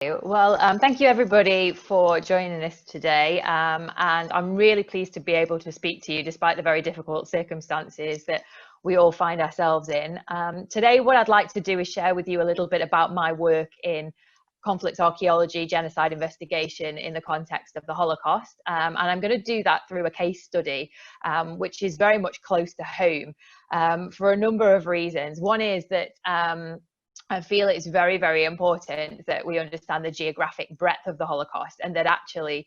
Well, thank you everybody for joining us today, and I'm really pleased to be able to speak to you despite the very difficult circumstances that we all find ourselves in. Today what I'd like to do is share with you a little bit about my work in conflict archaeology, genocide investigation in the context of the Holocaust, and I'm going to do that through a case study which is very much close to home for a number of reasons. One is that I feel it's very, very important that we understand the geographic breadth of the Holocaust, and that actually,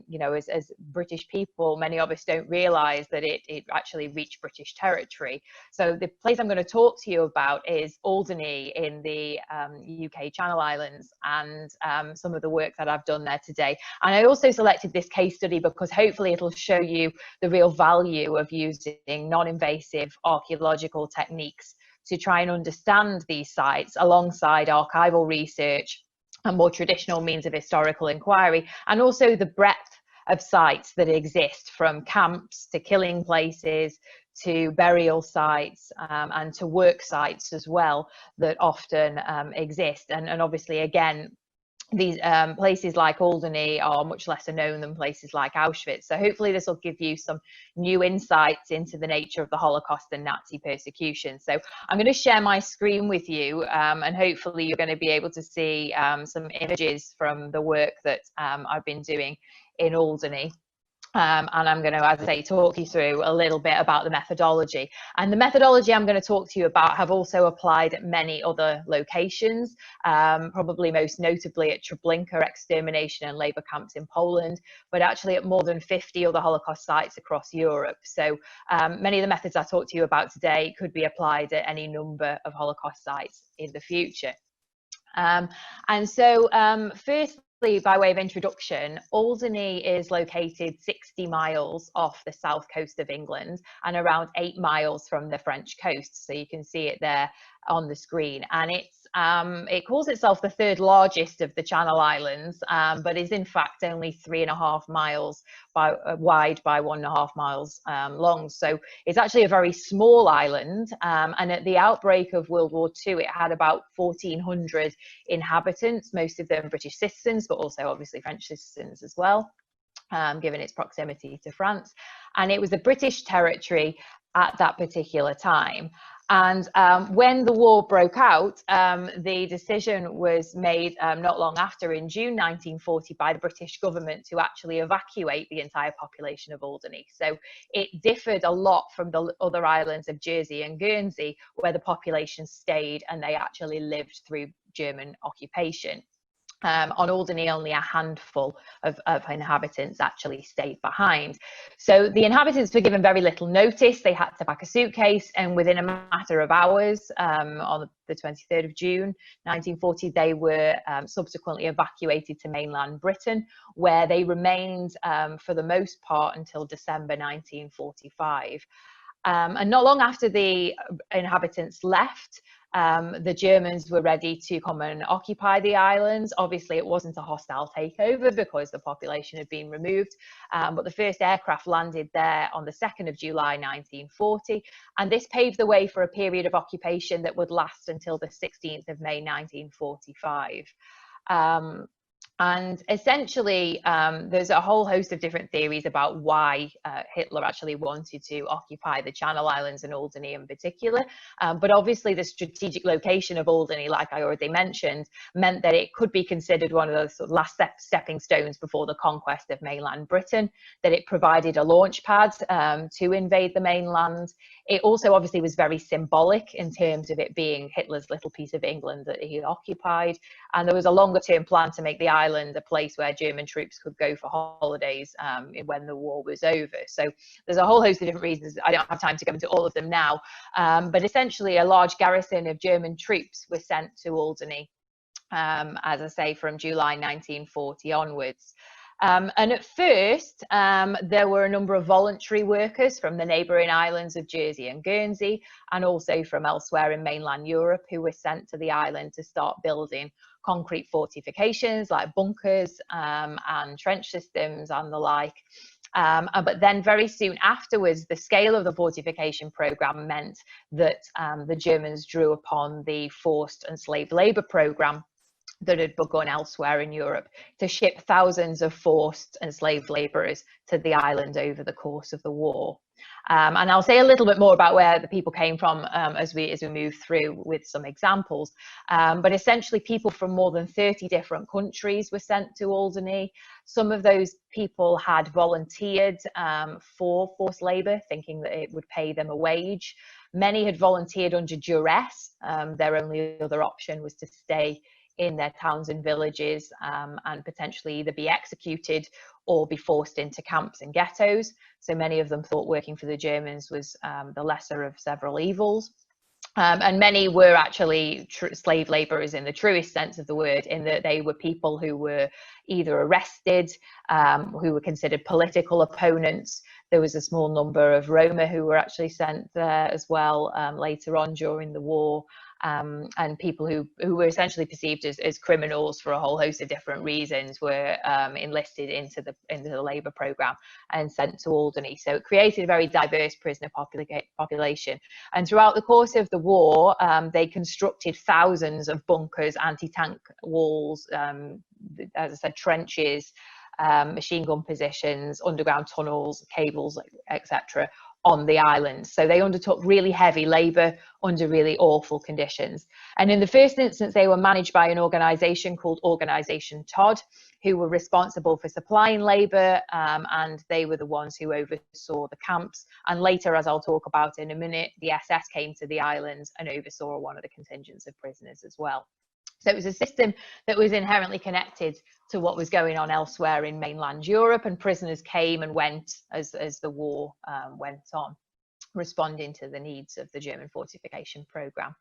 you know, as British people, many of us don't realise that it actually reached British territory. So the place I'm going to talk to you about is Alderney in the UK Channel Islands, and some of the work that I've done there today. And I also selected this case study because hopefully it'll show you the real value of using non-invasive archaeological techniques to try and understand these sites alongside archival research and more traditional means of historical inquiry, and also the breadth of sites that exist, from camps to killing places to burial sites and to work sites as well, that often exist. And obviously, again, these places like Alderney are much lesser known than places like Auschwitz. So hopefully this will give you some new insights into the nature of the Holocaust and Nazi persecution. So I'm going to share my screen with you, and hopefully you're going to be able to see some images from the work that I've been doing in Alderney. And I'm going to, as I say, talk you through a little bit about the methodology. And the methodology I'm going to talk to you about have also applied at many other locations, probably most notably at Treblinka extermination and labour camps in Poland, but actually at more than 50 other Holocaust sites across Europe. So many of the methods I talk to you about today could be applied at any number of Holocaust sites in the future. First, by way of introduction, Alderney is located 60 miles off the south coast of England and around 8 miles from the French coast. So you can see it there on the screen, and it calls itself the third largest of the Channel Islands, but is in fact only 3.5 miles wide by 1.5 miles long. So it's actually a very small island, and at the outbreak of World War II, it had about 1,400 inhabitants, most of them British citizens, but also obviously French citizens as well, given its proximity to France. And it was a British territory at that particular time. And when the war broke out, the decision was made not long after, in June 1940, by the British government to actually evacuate the entire population of Alderney. So it differed a lot from the other islands of Jersey and Guernsey, where the population stayed and they actually lived through German occupation. On Alderney, only a handful of inhabitants actually stayed behind. So the inhabitants were given very little notice. They had to pack a suitcase, and within a matter of hours, on the 23rd of June 1940, they were subsequently evacuated to mainland Britain, where they remained for the most part until December 1945. And not long after the inhabitants left, the Germans were ready to come and occupy the islands. Obviously, it wasn't a hostile takeover because the population had been removed, but the first aircraft landed there on the 2nd of July 1940, and this paved the way for a period of occupation that would last until the 16th of May 1945. And essentially, there's a whole host of different theories about why Hitler actually wanted to occupy the Channel Islands and Alderney in particular. But obviously, the strategic location of Alderney, like I already mentioned, meant that it could be considered one of those sort of last stepping stones before the conquest of mainland Britain, that it provided a launch pad to invade the mainland. It also obviously was very symbolic in terms of it being Hitler's little piece of England that he occupied. And there was a longer term plan to make the island a place where German troops could go for holidays when the war was over. So there's a whole host of different reasons. I don't have time to go into all of them now, but essentially a large garrison of German troops were sent to Alderney, as I say, from July 1940 onwards. And at first, there were a number of voluntary workers from the neighbouring islands of Jersey and Guernsey, and also from elsewhere in mainland Europe, who were sent to the island to start building concrete fortifications like bunkers and trench systems and the like. But then very soon afterwards, the scale of the fortification programme meant that the Germans drew upon the forced and slave labour programme that had begun elsewhere in Europe to ship thousands of forced and slave labourers to the island over the course of the war. And I'll say a little bit more about where the people came from as we move through with some examples. But essentially, people from more than 30 different countries were sent to Alderney. Some of those people had volunteered for forced labour, thinking that it would pay them a wage. Many had volunteered under duress. Their only other option was to stay in their towns and villages and potentially either be executed or be forced into camps and ghettos. So many of them thought working for the Germans was the lesser of several evils. And many were actually slave labourers in the truest sense of the word, in that they were people who were either arrested, who were considered political opponents. There was a small number of Roma who were actually sent there as well later on during the war. And people who were essentially perceived as criminals for a whole host of different reasons were enlisted into the labour programme and sent to Alderney. So it created a very diverse prisoner population. And throughout the course of the war, they constructed thousands of bunkers, anti-tank walls, as I said, trenches, machine gun positions, underground tunnels, cables, etc. on the island. So they undertook really heavy labour under really awful conditions. And in the first instance, they were managed by an organisation called Organisation Todd, who were responsible for supplying labour, and they were the ones who oversaw the camps. And later, as I'll talk about in a minute, the SS came to the islands and oversaw one of the contingents of prisoners as well. So it was a system that was inherently connected to what was going on elsewhere in mainland Europe, and prisoners came and went as the war went on, responding to the needs of the German fortification programme.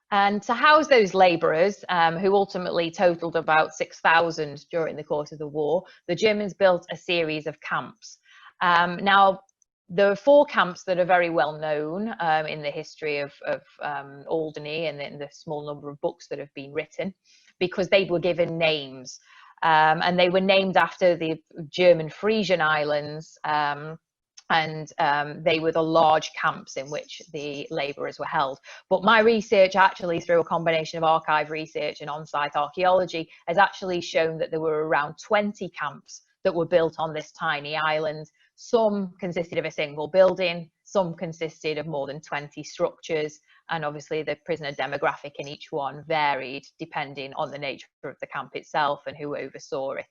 And to house those labourers, who ultimately totaled about 6,000 during the course of the war, the Germans built a series of camps. Now, there are 4 camps that are very well known in the history of Alderney and in the small number of books that have been written, because they were given names. And they were named after the German Frisian Islands, and they were the large camps in which the labourers were held. But my research, actually through a combination of archive research and on-site archaeology, has actually shown that there were around 20 camps that were built on this tiny island. Some consisted of a single building, some consisted of more than 20 structures, and obviously the prisoner demographic in each one varied depending on the nature of the camp itself and who oversaw it.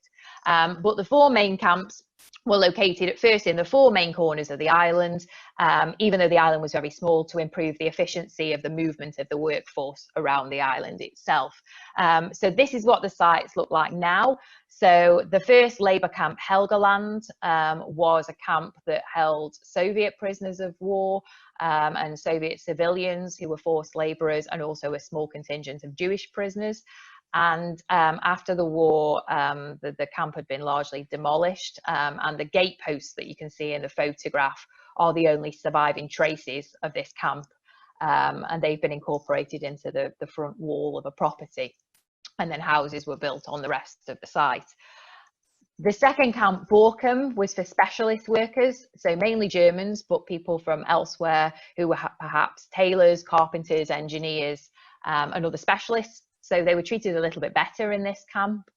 But the 4 main camps were located at first in the 4 main corners of the island, even though the island was very small, to improve the efficiency of the movement of the workforce around the island itself. So this is what the sites look like now. So the first labour camp, Helgeland, was a camp that held Soviet prisoners of war and Soviet civilians who were forced labourers, and also a small contingent of Jewish prisoners. And after the war, the camp had been largely demolished, and the gateposts that you can see in the photograph are the only surviving traces of this camp, and they've been incorporated into the front wall of a property, and then houses were built on the rest of the site. The second camp, Borkum, was for specialist workers, so mainly Germans, but people from elsewhere who were perhaps tailors, carpenters, engineers, and other specialists. So they were treated a little bit better in this camp,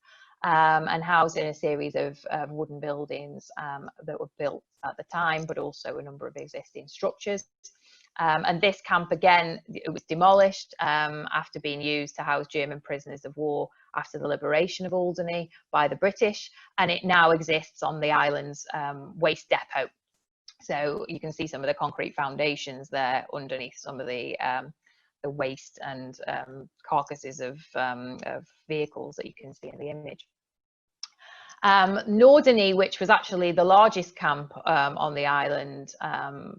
and housed in a series of wooden buildings that were built at the time, but also a number of existing structures. And this camp, again, it was demolished after being used to house German prisoners of war after the liberation of Alderney by the British, and it now exists on the island's waste depot. So you can see some of the concrete foundations there underneath some of the waste and carcasses of vehicles that you can see in the image. Norderney, which was actually the largest camp on the island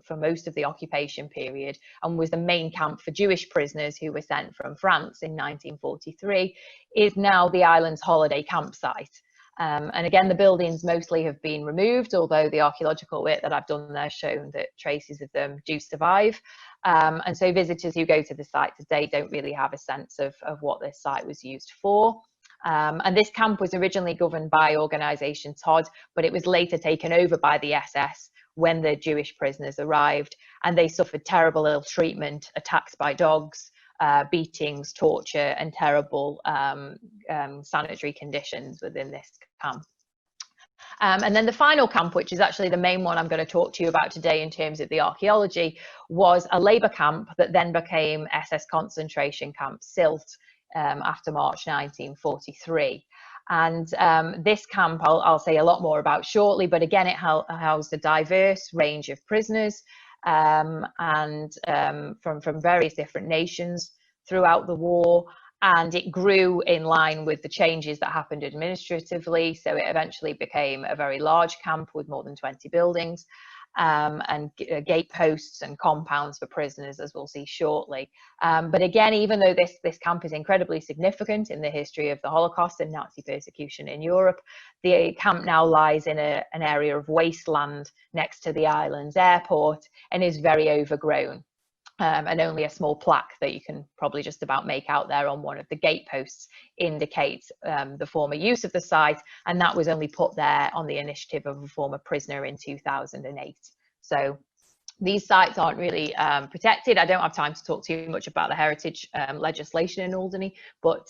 for most of the occupation period, and was the main camp for Jewish prisoners who were sent from France in 1943, is now the island's holiday campsite. And again, the buildings mostly have been removed, although the archaeological work that I've done there shown that traces of them do survive. And so visitors who go to the site today don't really have a sense of what this site was used for. And this camp was originally governed by Organisation Todd, but it was later taken over by the SS when the Jewish prisoners arrived, and they suffered terrible ill treatment, attacks by dogs, beatings, torture, and terrible sanitary conditions within this camp. And then the final camp, which is actually the main one I'm going to talk to you about today in terms of the archaeology, was a labour camp that then became SS concentration camp Sylt after March 1943. And this camp I'll say a lot more about shortly, but again, it housed a diverse range of prisoners from various different nations throughout the war. And it grew in line with the changes that happened administratively. So it eventually became a very large camp with more than 20 buildings and gate posts and compounds for prisoners, as we'll see shortly. But again, even though this camp is incredibly significant in the history of the Holocaust and Nazi persecution in Europe, the camp now lies in an area of wasteland next to the island's airport and is very overgrown. And only a small plaque that you can probably just about make out there on one of the gate posts indicates the former use of the site, and that was only put there on the initiative of a former prisoner in 2008. So these sites aren't really protected. I don't have time to talk too much about the heritage legislation in Alderney, but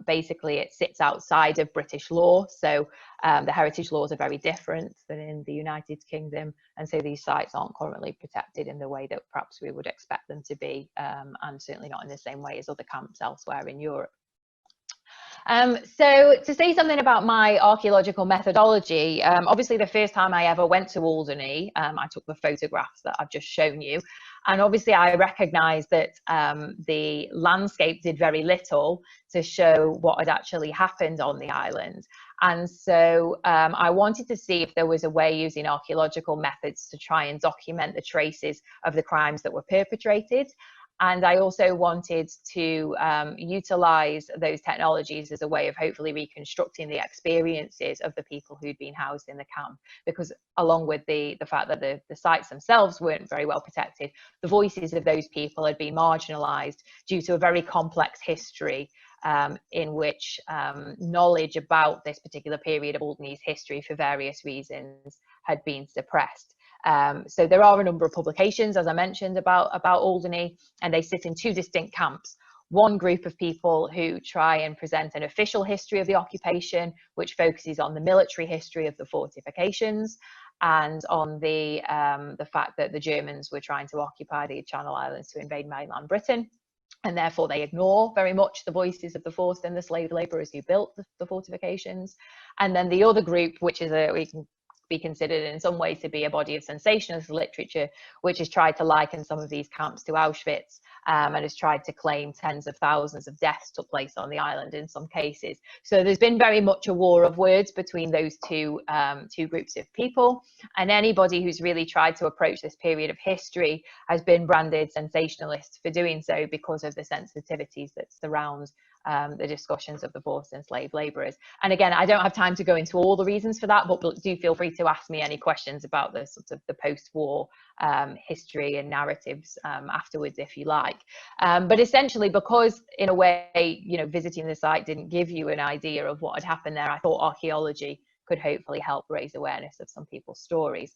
basically it sits outside of British law. So the heritage laws are very different than in the United Kingdom. And so these sites aren't currently protected in the way that perhaps we would expect them to be, and certainly not in the same way as other camps elsewhere in Europe. So to say something about my archaeological methodology, obviously the first time I ever went to Alderney, I took the photographs that I've just shown you. And obviously I recognised that the landscape did very little to show what had actually happened on the island. And so I wanted to see if there was a way using archaeological methods to try and document the traces of the crimes that were perpetrated. And I also wanted to utilise those technologies as a way of hopefully reconstructing the experiences of the people who'd been housed in the camp, because along with the fact that the sites themselves weren't very well protected, the voices of those people had been marginalised due to a very complex history in which knowledge about this particular period of Alderney's history for various reasons had been suppressed. So there are a number of publications, as I mentioned, about Alderney, and they sit in two distinct camps. One group of people who try and present an official history of the occupation, which focuses on the military history of the fortifications and on the fact that the Germans were trying to occupy the Channel Islands to invade mainland Britain. And therefore they ignore very much the voices of the forced and the slave labourers who built the fortifications. And then the other group, which is we can be considered in some ways to be a body of sensationalist literature, which has tried to liken some of these camps to Auschwitz and has tried to claim tens of thousands of deaths took place on the island in some cases. So there's been very much a war of words between those two groups of people, and anybody who's really tried to approach this period of history has been branded sensationalist for doing so because of the sensitivities that surround the discussions of the forced and slave labourers. And again, I don't have time to go into all the reasons for that, but do feel free to ask me any questions about the sort of the post-war history and narratives afterwards, if you like. But essentially, because in a way, you know, visiting the site didn't give you an idea of what had happened there, I thought archaeology could hopefully help raise awareness of some people's stories.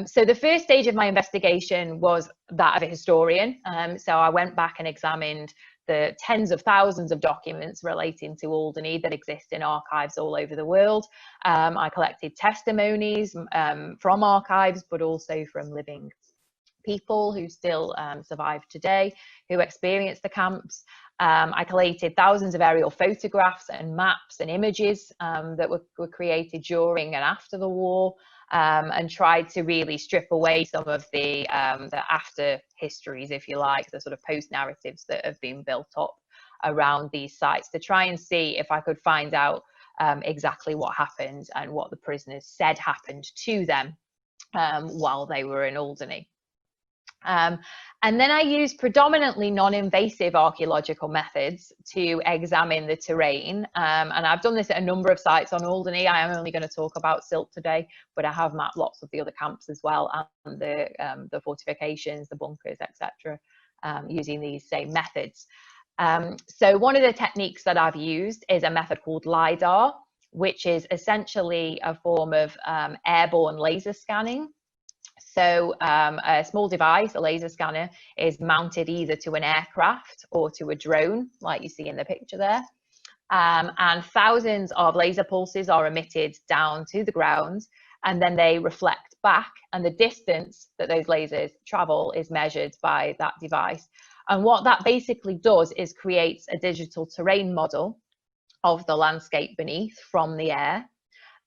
So the first stage of my investigation was that of a historian. So I went back and examined the tens of thousands of documents relating to Alderney that exist in archives all over the world. I collected testimonies from archives, but also from living people who still survive today, who experienced the camps. I collated thousands of aerial photographs and maps and images that were created during and after the war, and tried to really strip away some of the after histories, if you like, the sort of post narratives that have been built up around these sites, to try and see if I could find out exactly what happened and what the prisoners said happened to them while they were in Alderney. And then I used predominantly non-invasive archaeological methods to examine the terrain. And I've done this at a number of sites on Alderney. I am only going to talk about Sylt today, but I have mapped lots of the other camps as well, and the fortifications, the bunkers, etc., using these same methods. So one of the techniques that I've used is a method called LiDAR, which is essentially a form of airborne laser scanning. So a small device, a laser scanner, is mounted either to an aircraft or to a drone, like you see in the picture there. And thousands of laser pulses are emitted down to the ground, and then they reflect back, and the distance that those lasers travel is measured by that device. And what that basically does is creates a digital terrain model of the landscape beneath from the air.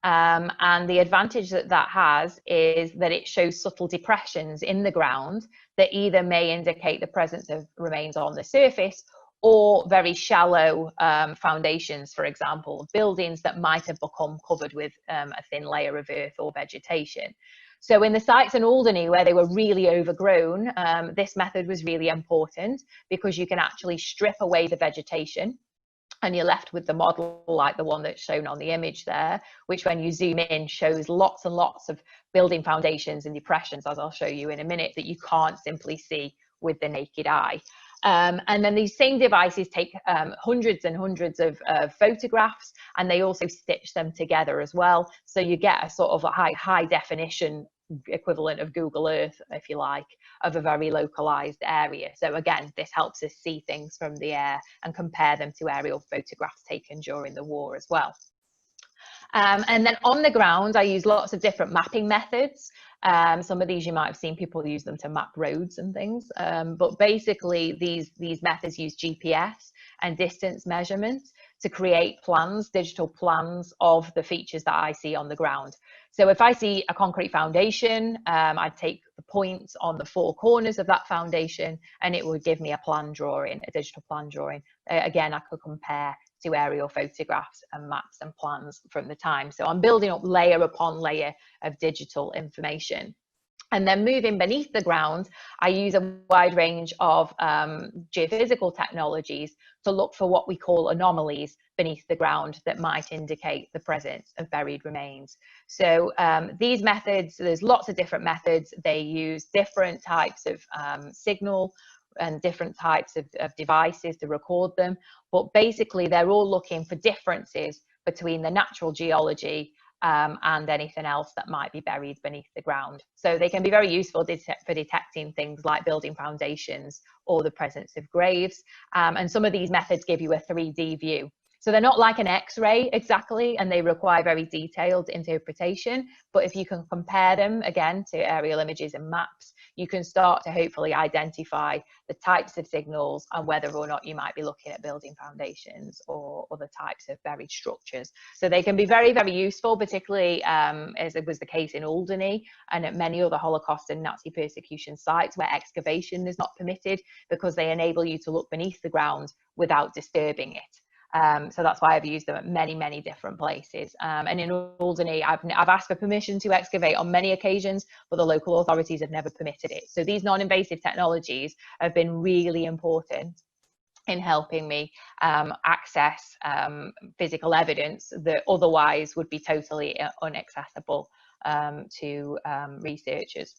And the advantage that that has is that it shows subtle depressions in the ground that either may indicate the presence of remains on the surface, or very shallow foundations, for example, buildings that might have become covered with a thin layer of earth or vegetation. So in the sites in Alderney where they were really overgrown, this method was really important because you can actually strip away the vegetation, and you're left with the model like the one that's shown on the image there, which when you zoom in shows lots and lots of building foundations and depressions, as I'll show you in a minute, that you can't simply see with the naked eye. And then these same devices take hundreds and hundreds of photographs, and they also stitch them together as well. So you get a sort of a high definition equivalent of Google Earth, if you like, of a very localized area. So again, this helps us see things from the air and compare them to aerial photographs taken during the war as well. And then on the ground, I use lots of different mapping methods. Some of these you might have seen people use them to map roads and things. But basically, these methods use GPS and distance measurements to create plans, digital plans of the features that I see on the ground. So if I see a concrete foundation, I'd take the points on the four corners of that foundation, and it would give me a plan drawing, a digital plan drawing. Again, I could compare to aerial photographs and maps and plans from the time. So I'm building up layer upon layer of digital information. And then moving beneath the ground, I use a wide range of geophysical technologies to look for what we call anomalies beneath the ground that might indicate the presence of buried remains. So these methods, there's lots of different methods. They use different types of signal and different types of devices to record them. But basically, they're all looking for differences between the natural geology and anything else that might be buried beneath the ground. So they can be very useful for detecting things like building foundations or the presence of graves. And some of these methods give you a 3D view. So they're not like an X-ray exactly, and they require very detailed interpretation. But if you can compare them again to aerial images and maps, you can start to hopefully identify the types of signals and whether or not you might be looking at building foundations or other types of buried structures. So they can be very, very useful, particularly as it was the case in Alderney and at many other Holocaust and Nazi persecution sites where excavation is not permitted, because they enable you to look beneath the ground without disturbing it. So that's why I've used them at many, many different places. And in Alderney, I've asked for permission to excavate on many occasions, but the local authorities have never permitted it. So these non-invasive technologies have been really important in helping me access physical evidence that otherwise would be totally inaccessible to researchers.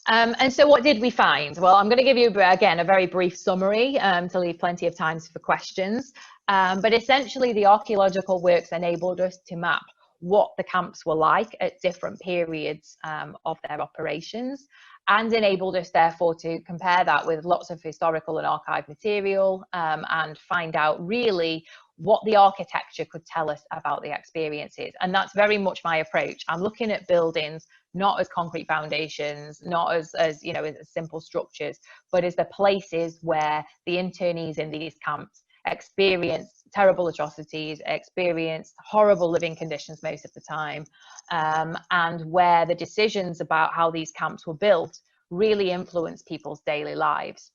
And so what did we find? Well, I'm going to give you, again, a very brief summary to leave plenty of time for questions. But essentially, the archaeological works enabled us to map what the camps were like at different periods of their operations, and enabled us, therefore, to compare that with lots of historical and archived material and find out really what the architecture could tell us about the experiences. And that's very much my approach. I'm looking at buildings not as concrete foundations, not as you know, as simple structures, but as the places where the internees in these camps experienced terrible atrocities, experienced horrible living conditions most of the time, and where the decisions about how these camps were built really influenced people's daily lives.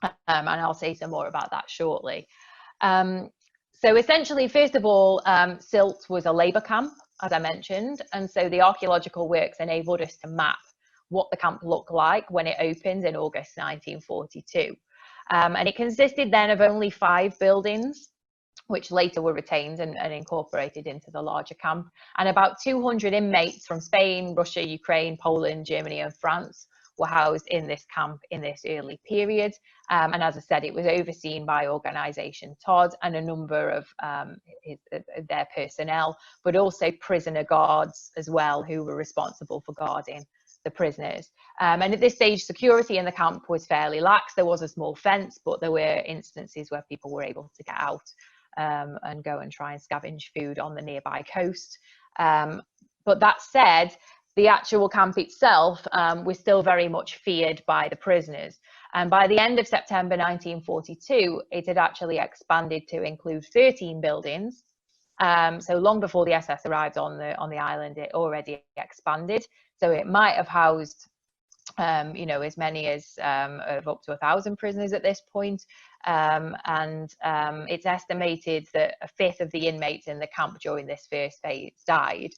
And I'll say some more about that shortly. So essentially, first of all, Silt was a labour camp, as I mentioned, and so the archaeological works enabled us to map what the camp looked like when it opened in August 1942. And it consisted then of only 5 buildings, which later were retained and incorporated into the larger camp, and about 200 inmates from Spain, Russia, Ukraine, Poland, Germany and France were housed in this camp in this early period. And as I said, it was overseen by Organisation Todd and a number of their personnel, but also prisoner guards as well, who were responsible for guarding the prisoners. And at this stage, security in the camp was fairly lax. There was a small fence, but there were instances where people were able to get out and go and try and scavenge food on the nearby coast. But that said, the actual camp itself was still very much feared by the prisoners. And by the end of September 1942, it had actually expanded to include 13 buildings. So long before the SS arrived on the island, it already expanded. So it might have housed, as many as of up to 1,000 prisoners at this point. And it's estimated that a fifth of the inmates in the camp during this first phase died.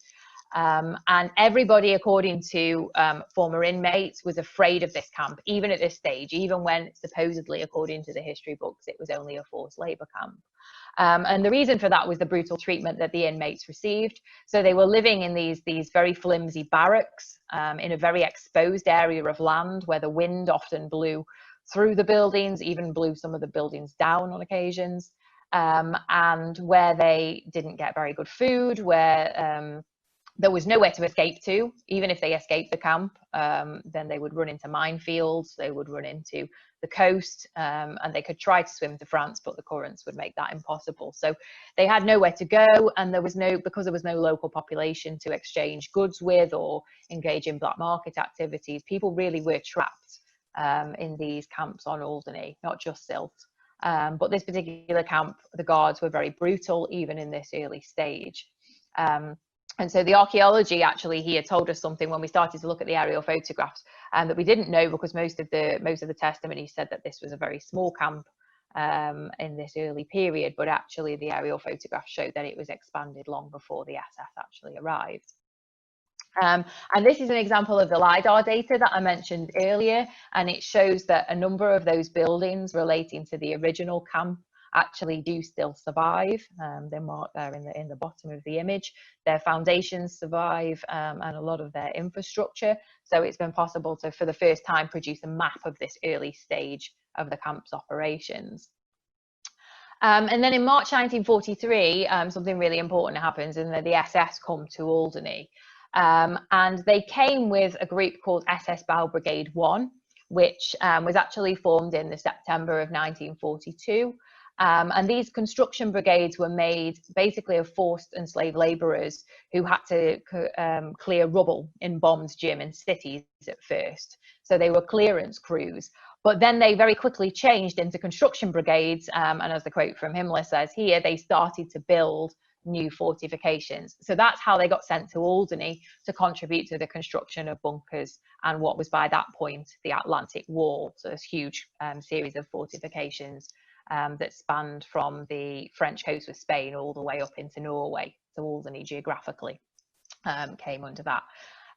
And everybody, according to former inmates, was afraid of this camp, even at this stage, even when supposedly, according to the history books, it was only a forced labour camp. And the reason for that was the brutal treatment that the inmates received. So they were living in these very flimsy barracks in a very exposed area of land where the wind often blew through the buildings, even blew some of the buildings down on occasions, and where they didn't get very good food, where there was nowhere to escape to. Even if they escaped the camp, then they would run into minefields, they would run into the coast, and they could try to swim to France, but the currents would make that impossible. So they had nowhere to go, and because there was no local population to exchange goods with or engage in black market activities, people really were trapped in these camps on Alderney, not just Sylt. But this particular camp, the guards were very brutal, even in this early stage. And so the archaeology actually here told us something when we started to look at the aerial photographs that we didn't know, because most of the testimony said that this was a very small camp in this early period, but actually the aerial photographs showed that it was expanded long before the SS actually arrived. And this is an example of the LiDAR data that I mentioned earlier, and it shows that a number of those buildings relating to the original camp actually do still survive. They're marked there in the bottom of the image. Their foundations survive, and a lot of their infrastructure. So it's been possible to, for the first time, produce a map of this early stage of the camp's operations. And then in March 1943, something really important happens, and the SS come to Alderney. And they came with a group called SS Bow Brigade 1, which was actually formed in the September of 1942. And these construction brigades were made basically of forced and slave labourers who had to clear rubble in bombed German cities at first. So they were clearance crews. But then they very quickly changed into construction brigades. And as the quote from Himmler says here, they started to build new fortifications. So that's how they got sent to Alderney to contribute to the construction of bunkers and what was by that point the Atlantic Wall. So this huge series of fortifications that spanned from the French coast of Spain all the way up into Norway. So Alderney geographically came under that.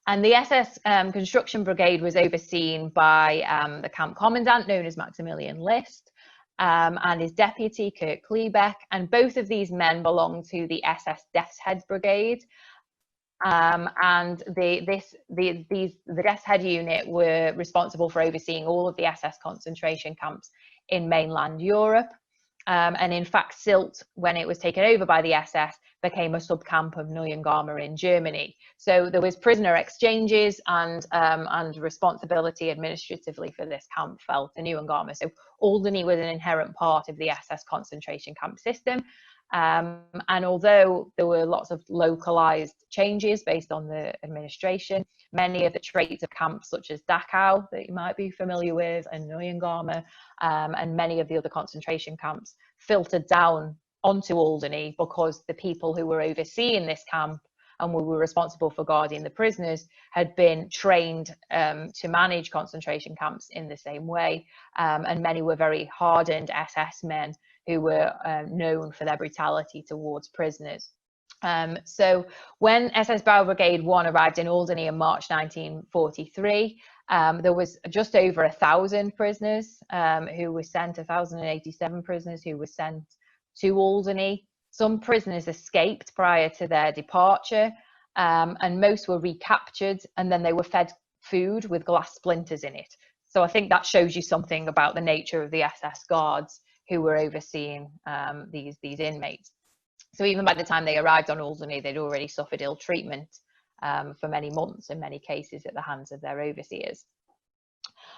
And the SS Construction Brigade was overseen by the camp commandant, known as Maximilian List, and his deputy, Kurt Klebeck. And both of these men belonged to the SS Death's Head Brigade. And the Death's Head unit were responsible for overseeing all of the SS concentration camps in mainland Europe. And in fact, Sylt, when it was taken over by the SS, became a subcamp of Neuengamme in Germany. So there was prisoner exchanges, and responsibility administratively for this camp fell to Neuengamme. So Alderney was an inherent part of the SS concentration camp system. And although there were lots of localized changes based on the administration, many of the traits of camps such as Dachau, that you might be familiar with, and Neuengamme, and many of the other concentration camps filtered down onto Alderney, because the people who were overseeing this camp and who were responsible for guarding the prisoners had been trained to manage concentration camps in the same way. And many were very hardened SS men who were known for their brutality towards prisoners. So when SS Bow Brigade 1 arrived in Alderney in March 1943, there was just over 1,000 prisoners who were sent, 1,087 prisoners who were sent to Alderney. Some prisoners escaped prior to their departure, and most were recaptured, and then they were fed food with glass splinters in it. So I think that shows you something about the nature of the SS guards who were overseeing these inmates. So even by the time they arrived on Alderney, they'd already suffered ill treatment for many months, in many cases at the hands of their overseers.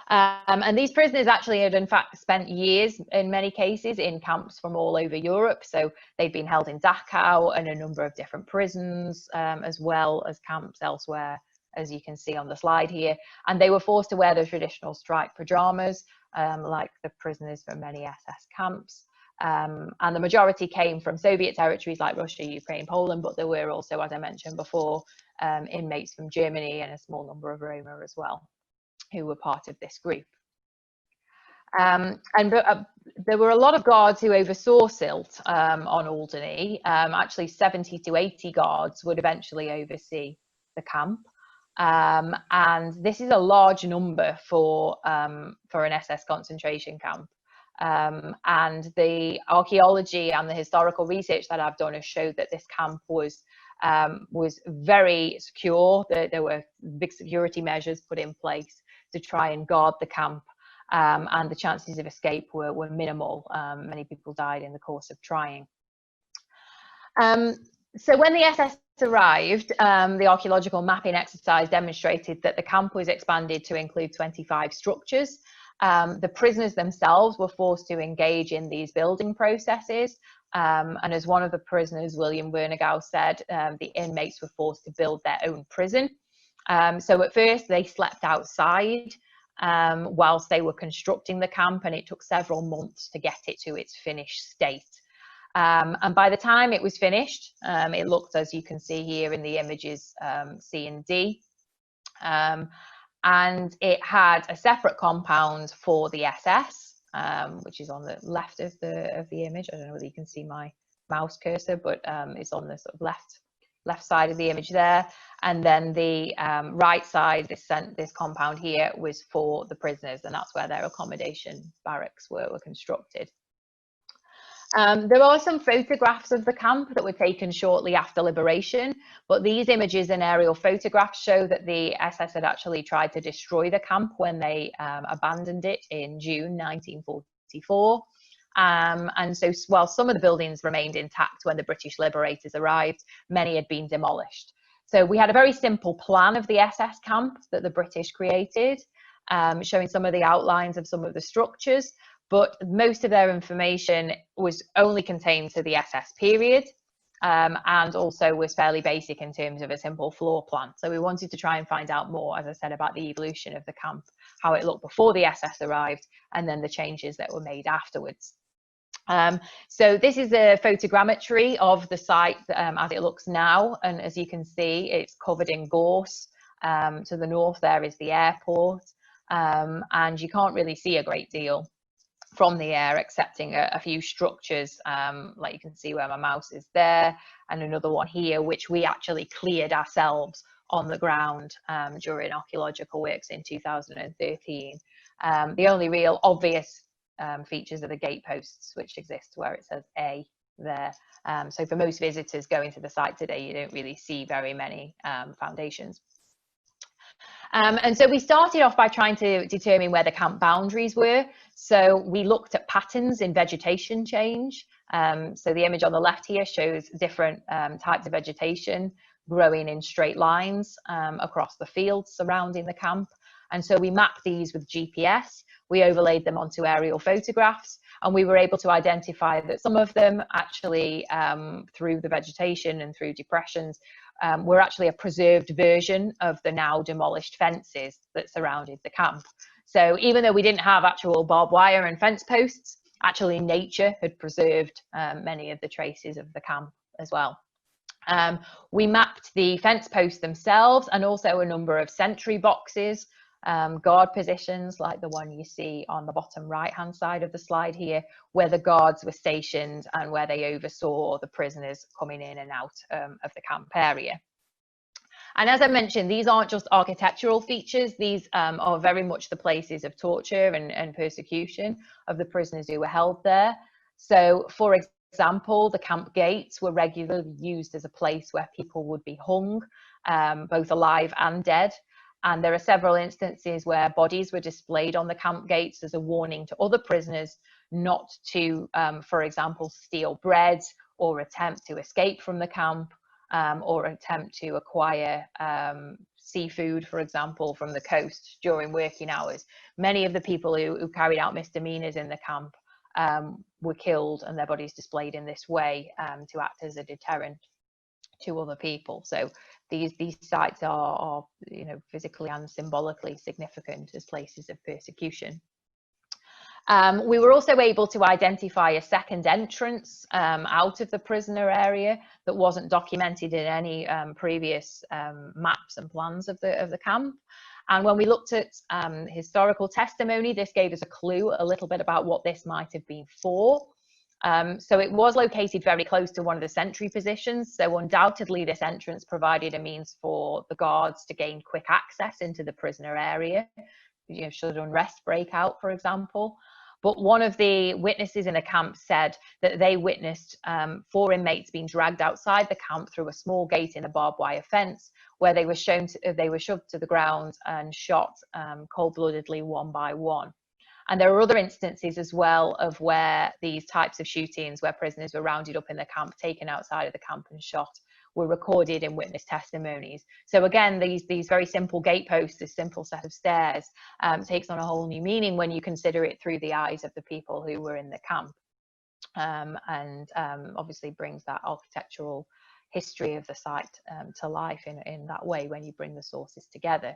And these prisoners actually had in fact spent years in many cases in camps from all over Europe. So they'd been held in Dachau and a number of different prisons, as well as camps elsewhere, as you can see on the slide here. And they were forced to wear the traditional striped pajamas, like the prisoners from many SS camps. And the majority came from Soviet territories like Russia, Ukraine, Poland, but there were also, as I mentioned before, inmates from Germany and a small number of Roma as well, who were part of this group. There were a lot of guards who oversaw silt on Alderney. Actually 70 to 80 guards would eventually oversee the camp. And this is a large number for an SS concentration camp. And the archaeology and the historical research that I've done has showed that this camp was very secure. There were big security measures put in place to try and guard the camp, and the chances of escape were minimal. Many people died in the course of trying. So when the SS arrived, the archaeological mapping exercise demonstrated that the camp was expanded to include 25 structures. The prisoners themselves were forced to engage in these building processes. And as one of the prisoners, William Wernegau, said, the inmates were forced to build their own prison. So at first they slept outside whilst they were constructing the camp, and it took several months to get it to its finished state. And by the time it was finished, it looked, as you can see here in the images C and D. And it had a separate compound for the SS, which is on the left of the image. I don't know whether you can see my mouse cursor, but it's on the sort of left side of the image there. And then the right side, this compound here, was for the prisoners, and that's where their accommodation barracks were constructed. There are some photographs of the camp that were taken shortly after liberation, but these images and aerial photographs show that the SS had actually tried to destroy the camp when they abandoned it in June 1944. And so while some of the buildings remained intact when the British liberators arrived, many had been demolished. So we had a very simple plan of the SS camp that the British created, showing some of the outlines of some of the structures, but most of their information was only contained to the SS period, and also was fairly basic in terms of a simple floor plan. So we wanted to try and find out more, as I said, about the evolution of the camp, how it looked before the SS arrived, and then the changes that were made afterwards. So this is a photogrammetry of the site as it looks now, and as you can see, it's covered in gorse. To the north there is the airport, and you can't really see a great deal from the air, excepting a few structures, like you can see where my mouse is there, and another one here, which we actually cleared ourselves on the ground during archaeological works in 2013. The only real obvious features are the gateposts, which exist where it says A there. So for most visitors going to the site today, you don't really see very many foundations. And so we started off by trying to determine where the camp boundaries were. So we looked at patterns in vegetation change. So the image on the left here shows different types of vegetation growing in straight lines across the fields surrounding the camp. And so we mapped these with GPS. We overlaid them onto aerial photographs, and we were able to identify that some of them actually, through the vegetation and through depressions, were actually a preserved version of the now demolished fences that surrounded the camp. So even though we didn't have actual barbed wire and fence posts, actually nature had preserved many of the traces of the camp as well. We mapped the fence posts themselves and also a number of sentry boxes, guard positions like the one you see on the bottom right hand side of the slide here, where the guards were stationed and where they oversaw the prisoners coming in and out of the camp area. And as I mentioned, these aren't just architectural features, these are very much the places of torture and persecution of the prisoners who were held there. So for example, the camp gates were regularly used as a place where people would be hung, both alive and dead. And there are several instances where bodies were displayed on the camp gates as a warning to other prisoners not to, for example, steal bread or attempt to escape from the camp. or attempt to acquire seafood, for example, from the coast during working hours. Many of the people who carried out misdemeanors in the camp were killed and their bodies displayed in this way to act as a deterrent to other people. So these sites are physically and symbolically significant as places of persecution. We were also able to identify a second entrance out of the prisoner area that wasn't documented in any previous maps and plans of the camp. And when we looked at historical testimony, this gave us a clue a little bit about what this might have been for. So it was located very close to one of the sentry positions. So undoubtedly this entrance provided a means for the guards to gain quick access into the prisoner area, should unrest break out, for example. But one of the witnesses in the camp said that they witnessed 4 inmates being dragged outside the camp through a small gate in a barbed wire fence, where they were shoved to the ground and shot cold-bloodedly one by one. And there are other instances as well of where these types of shootings, where prisoners were rounded up in the camp, taken outside of the camp and shot, were recorded in witness testimonies. So again, these very simple gateposts, this simple set of stairs, takes on a whole new meaning when you consider it through the eyes of the people who were in the camp, and obviously brings that architectural history of the site to life in that way when you bring the sources together.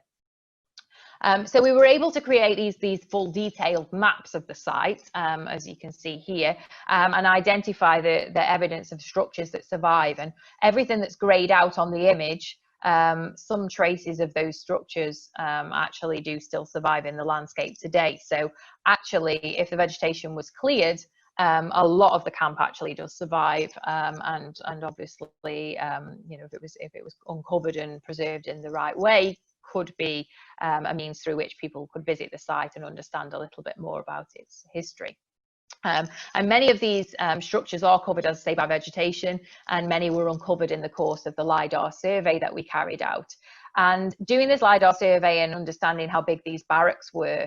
So we were able to create these full detailed maps of the site, as you can see here, and identify the evidence of structures that survive. And everything that's greyed out on the image, some traces of those structures actually do still survive in the landscape today. So actually, if the vegetation was cleared, a lot of the camp actually does survive, and obviously, if it was uncovered and preserved in the right way, could be a means through which people could visit the site and understand a little bit more about its history. And many of these structures are covered, as I say, by vegetation, and many were uncovered in the course of the LiDAR survey that we carried out. And doing this LiDAR survey and understanding how big these barracks were,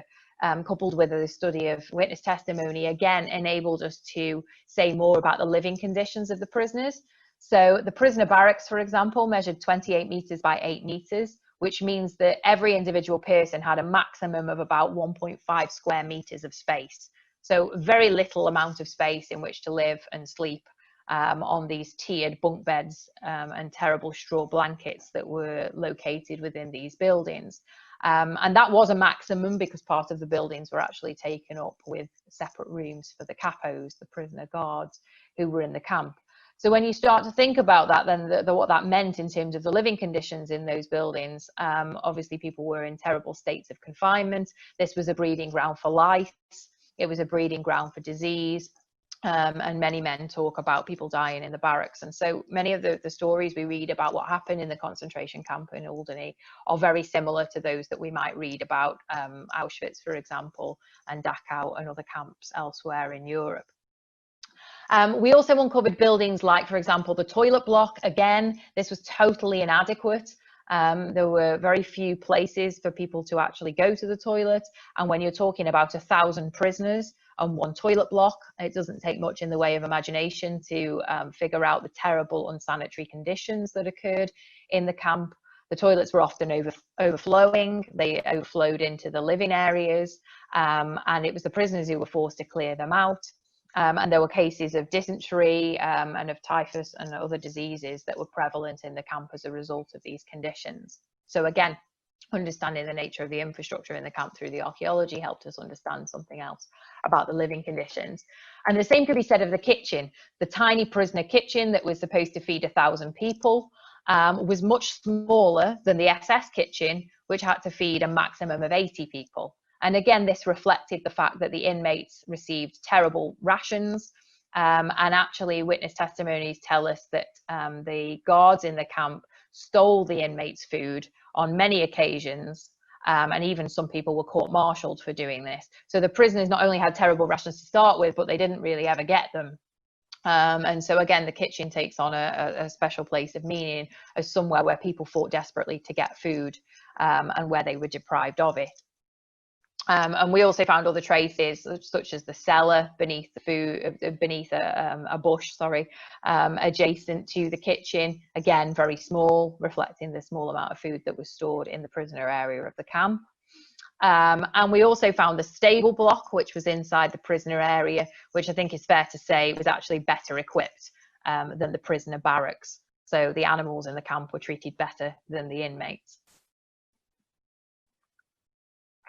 coupled with the study of witness testimony, again enabled us to say more about the living conditions of the prisoners. So the prisoner barracks, for example, measured 28 meters by 8 meters, which means that every individual person had a maximum of about 1.5 square meters of space. So very little amount of space in which to live and sleep on these tiered bunk beds and terrible straw blankets that were located within these buildings. And that was a maximum because part of the buildings were actually taken up with separate rooms for the capos, the prisoner guards who were in the camp. So when you start to think about that, then what that meant in terms of the living conditions in those buildings, obviously people were in terrible states of confinement. This was a breeding ground for lice. It was a breeding ground for disease. And many men talk about people dying in the barracks. And so many of the stories we read about what happened in the concentration camp in Alderney are very similar to those that we might read about Auschwitz, for example, and Dachau and other camps elsewhere in Europe. We also uncovered buildings like, for example, the toilet block. Again, this was totally inadequate. There were very few places for people to actually go to the toilet. And when you're talking about 1,000 prisoners on one toilet block, it doesn't take much in the way of imagination to figure out the terrible unsanitary conditions that occurred in the camp. The toilets were often overflowing. They overflowed into the living areas, and it was the prisoners who were forced to clear them out. And there were cases of dysentery and of typhus and other diseases that were prevalent in the camp as a result of these conditions. So again, understanding the nature of the infrastructure in the camp through the archaeology helped us understand something else about the living conditions. And the same could be said of the kitchen. The tiny prisoner kitchen that was supposed to feed 1,000 people was much smaller than the SS kitchen, which had to feed a maximum of 80 people. And again, this reflected the fact that the inmates received terrible rations. And actually, witness testimonies tell us that the guards in the camp stole the inmates' food on many occasions. And even some people were court-martialed for doing this. So the prisoners not only had terrible rations to start with, but they didn't really ever get them. And so again, the kitchen takes on a special place of meaning as somewhere where people fought desperately to get food and where they were deprived of it. And we also found other traces, such as the cellar beneath the food, beneath a bush, sorry, adjacent to the kitchen. Again, very small, reflecting the small amount of food that was stored in the prisoner area of the camp. And we also found the stable block, which was inside the prisoner area, which I think is fair to say was actually better equipped than the prisoner barracks. So the animals in the camp were treated better than the inmates.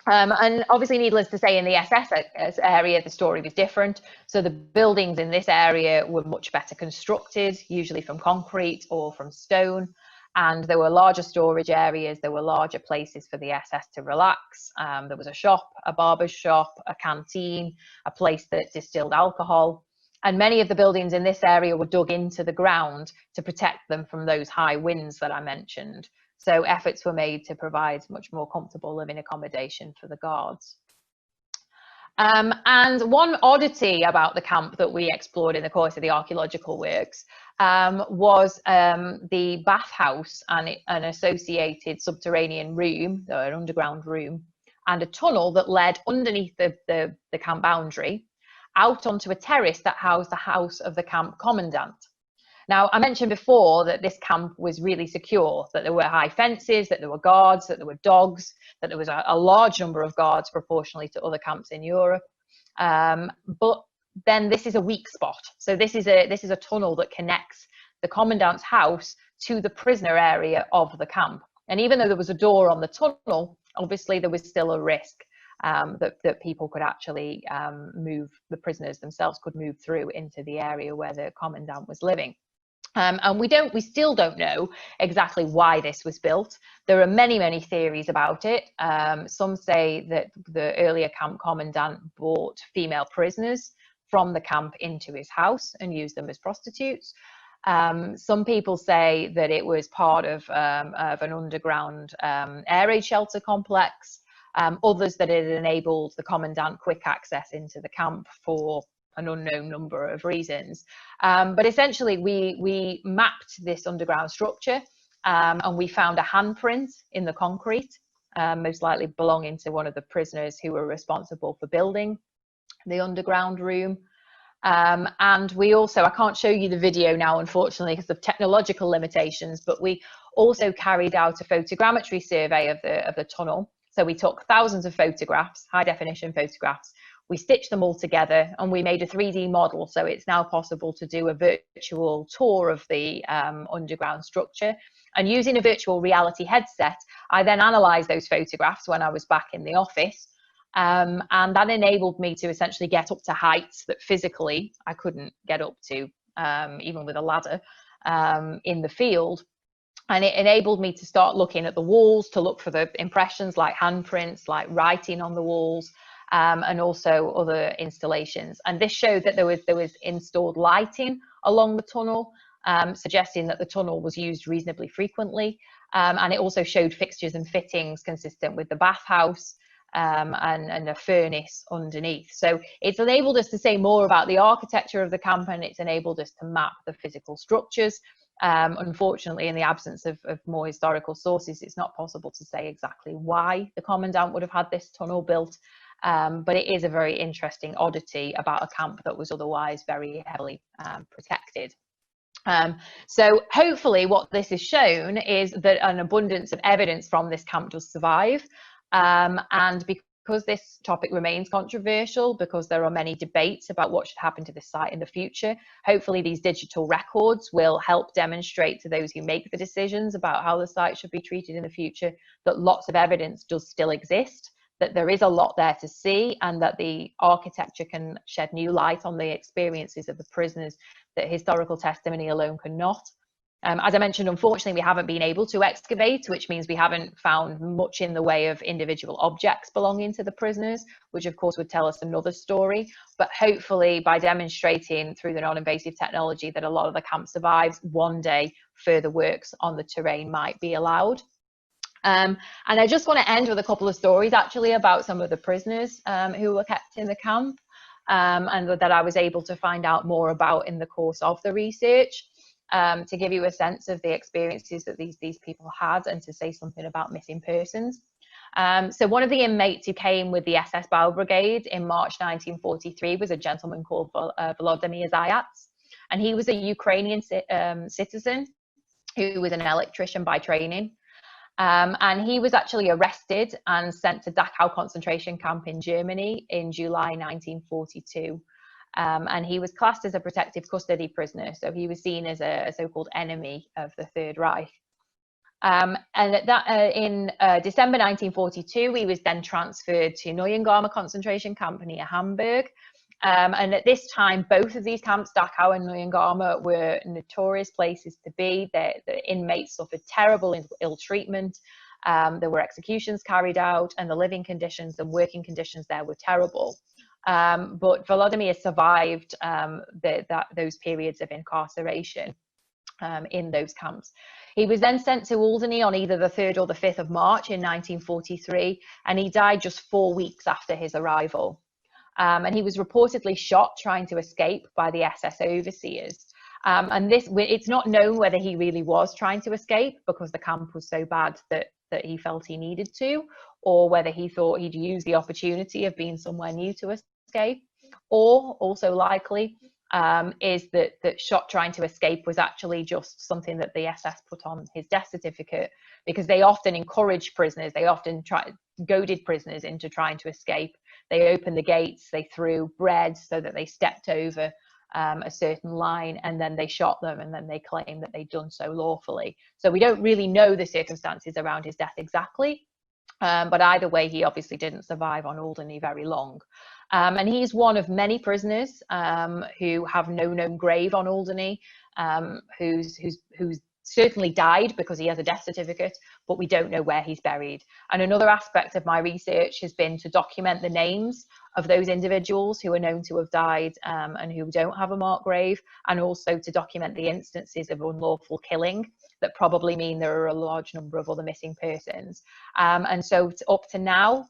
And obviously, needless to say, in the SS area, the story was different. So the buildings in this area were much better constructed, usually from concrete or from stone. And there were larger storage areas. There were larger places for the SS to relax. There was a shop, a barber's shop, a canteen, a place that distilled alcohol. And many of the buildings in this area were dug into the ground to protect them from those high winds that I mentioned. So efforts were made to provide much more comfortable living accommodation for the guards. And one oddity about the camp that we explored in the course of the archaeological works was the bathhouse and an associated subterranean room, or an underground room, and a tunnel that led underneath the camp boundary out onto a terrace that housed the house of the camp commandant. Now, I mentioned before that this camp was really secure, that there were high fences, that there were guards, that there were dogs, that there was a large number of guards proportionally to other camps in Europe. But then this is a weak spot. So this is a tunnel that connects the commandant's house to the prisoner area of the camp. And even though there was a door on the tunnel, obviously there was still a risk that people could actually move, the prisoners themselves could move through into the area where the commandant was living. And we still don't know exactly why this was built. There are many, many theories about it. Some say that the earlier camp commandant brought female prisoners from the camp into his house and used them as prostitutes. Some people say that it was part of an underground air raid shelter complex. Others that it enabled the commandant quick access into the camp for an unknown number of reasons. But essentially, we mapped this underground structure and we found a handprint in the concrete, most likely belonging to one of the prisoners who were responsible for building the underground room. And we also, I can't show you the video now, unfortunately, because of technological limitations, but we also carried out a photogrammetry survey of the tunnel. So we took thousands of photographs, high definition photographs. We stitched them all together and we made a 3D model. So it's now possible to do a virtual tour of the underground structure. And using a virtual reality headset, I then analysed those photographs when I was back in the office. And that enabled me to essentially get up to heights that physically I couldn't get up to, even with a ladder in the field. And it enabled me to start looking at the walls, to look for the impressions like handprints, like writing on the walls, and also other installations. And this showed that there was installed lighting along the tunnel, suggesting that the tunnel was used reasonably frequently. And it also showed fixtures and fittings consistent with the bathhouse and a furnace underneath. So it's enabled us to say more about the architecture of the camp, and it's enabled us to map the physical structures. Unfortunately, in the absence of more historical sources, it's not possible to say exactly why the commandant would have had this tunnel built. But it is a very interesting oddity about a camp that was otherwise very heavily protected. So hopefully what this has shown is that an abundance of evidence from this camp does survive. And because this topic remains controversial, because there are many debates about what should happen to this site in the future, hopefully these digital records will help demonstrate to those who make the decisions about how the site should be treated in the future that lots of evidence does still exist, that there is a lot there to see, and that the architecture can shed new light on the experiences of the prisoners that historical testimony alone cannot. As I mentioned, unfortunately, we haven't been able to excavate, which means we haven't found much in the way of individual objects belonging to the prisoners, which of course would tell us another story. But hopefully by demonstrating through the non-invasive technology that a lot of the camp survives, one day further works on the terrain might be allowed. And I just want to end with a couple of stories actually about some of the prisoners who were kept in the camp and that I was able to find out more about in the course of the research. To give you a sense of the experiences that these people had, and to say something about missing persons. So one of the inmates who came with the SS Bau Brigade in March 1943 was a gentleman called Volodymyr Zayats, and he was a Ukrainian citizen who was an electrician by training. And he was actually arrested and sent to Dachau concentration camp in Germany in July 1942. And he was classed as a protective custody prisoner, so he was seen as a so-called enemy of the Third Reich. And in December 1942, he was then transferred to Neuengamme concentration camp near Hamburg. And at this time, both of these camps, Dachau and Neuengamme, were notorious places to be. The inmates suffered terrible ill treatment. There were executions carried out, and the living conditions and working conditions there were terrible. But Volodymyr survived those periods of incarceration in those camps. He was then sent to Alderney on either the 3rd or the 5th of March in 1943, and he died just 4 weeks after his arrival. And he was reportedly shot trying to escape by the SS overseers. And it's not known whether he really was trying to escape because the camp was so bad that he felt he needed to, or whether he thought he'd use the opportunity of being somewhere new to escape. Or also likely is that shot trying to escape was actually just something that the SS put on his death certificate, because they often encouraged prisoners, they often goaded prisoners into trying to escape. They opened the gates, they threw bread so that they stepped over a certain line, and then they shot them, and then they claimed that they'd done so lawfully. So we don't really know the circumstances around his death exactly, but either way, he obviously didn't survive on Alderney very long. And he's one of many prisoners who have no known grave on Alderney, who's certainly died because he has a death certificate, but we don't know where he's buried. And another aspect of my research has been to document the names of those individuals who are known to have died and who don't have a marked grave, and also to document the instances of unlawful killing that probably mean there are a large number of other missing persons. And so up to now,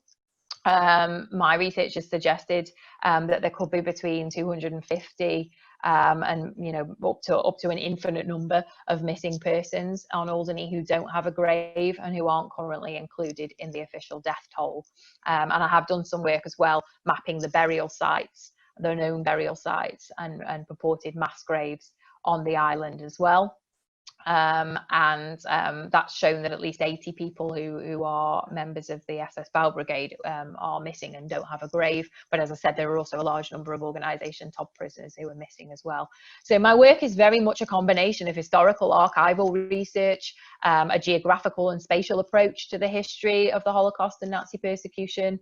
my research has suggested that there could be between 250 and up to an infinite number of missing persons on Alderney who don't have a grave and who aren't currently included in the official death toll. And I have done some work as well mapping the burial sites, the known burial sites, and purported mass graves on the island as well. That's shown that at least 80 people who are members of the SS Bau Brigade are missing and don't have a grave. But as I said, there are also a large number of organisation top prisoners who are missing as well. So my work is very much a combination of historical archival research, a geographical and spatial approach to the history of the Holocaust and Nazi persecution,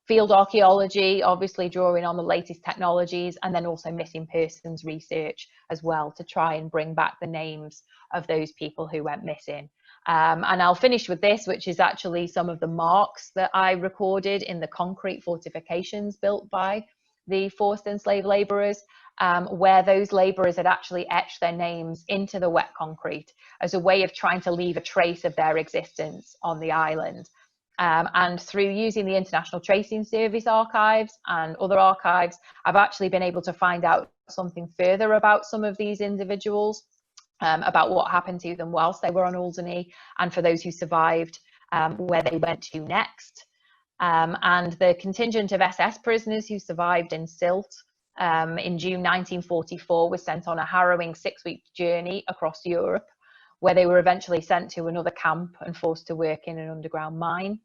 field archaeology, obviously drawing on the latest technologies, and then also missing persons research as well to try and bring back the names of those people who went missing. And I'll finish with this, which is actually some of the marks that I recorded in the concrete fortifications built by the forced and slave labourers, where those labourers had actually etched their names into the wet concrete as a way of trying to leave a trace of their existence on the island. And through using the International Tracing Service archives and other archives, I've actually been able to find out something further about some of these individuals, about what happened to them whilst they were on Alderney, and for those who survived, where they went to next. And the contingent of SS prisoners who survived in Sylt in June 1944 was sent on a harrowing 6-week journey across Europe, where they were eventually sent to another camp and forced to work in an underground mine.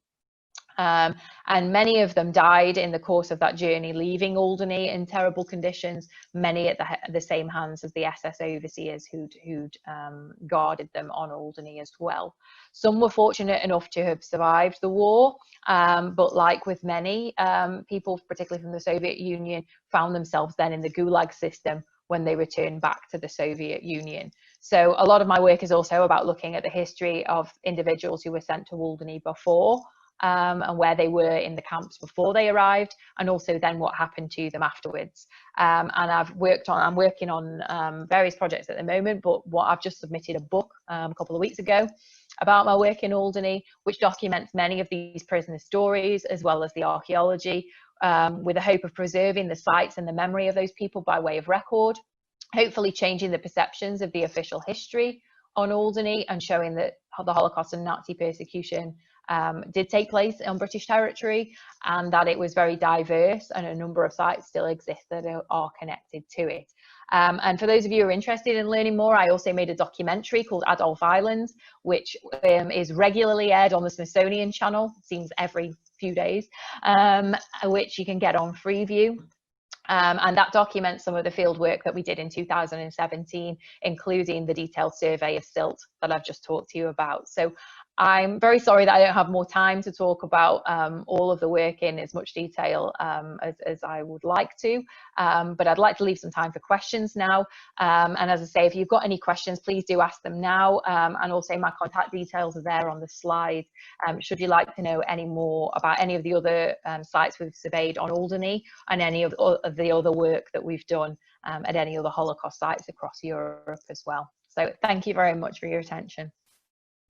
And many of them died in the course of that journey, leaving Alderney in terrible conditions, many at the same hands as the SS overseers who'd guarded them on Alderney as well. Some were fortunate enough to have survived the war, but like with many people, particularly from the Soviet Union, found themselves then in the Gulag system when they returned back to the Soviet Union. So a lot of my work is also about looking at the history of individuals who were sent to Alderney before, and where they were in the camps before they arrived, and also then what happened to them afterwards. And I'm working on various projects at the moment, but I've just submitted a book a couple of weeks ago about my work in Alderney, which documents many of these prisoner stories as well as the archaeology, with the hope of preserving the sites and the memory of those people by way of record, hopefully changing the perceptions of the official history on Alderney and showing that the Holocaust and Nazi persecution did take place on British territory, and that it was very diverse, and a number of sites still exist that are connected to it. And for those of you who are interested in learning more, I also made a documentary called Adolphe Islands, which is regularly aired on the Smithsonian Channel, it seems every few days, which you can get on Freeview. And that documents some of the field work that we did in 2017, including the detailed survey of silt that I've just talked to you about. So I'm very sorry that I don't have more time to talk about all of the work in as much detail as I would like to, but I'd like to leave some time for questions now. And as I say, if you've got any questions, please do ask them now. And also my contact details are there on the slide. Should you like to know any more about any of the other sites we've surveyed on Alderney and any of the other work that we've done at any other Holocaust sites across Europe as well. So thank you very much for your attention.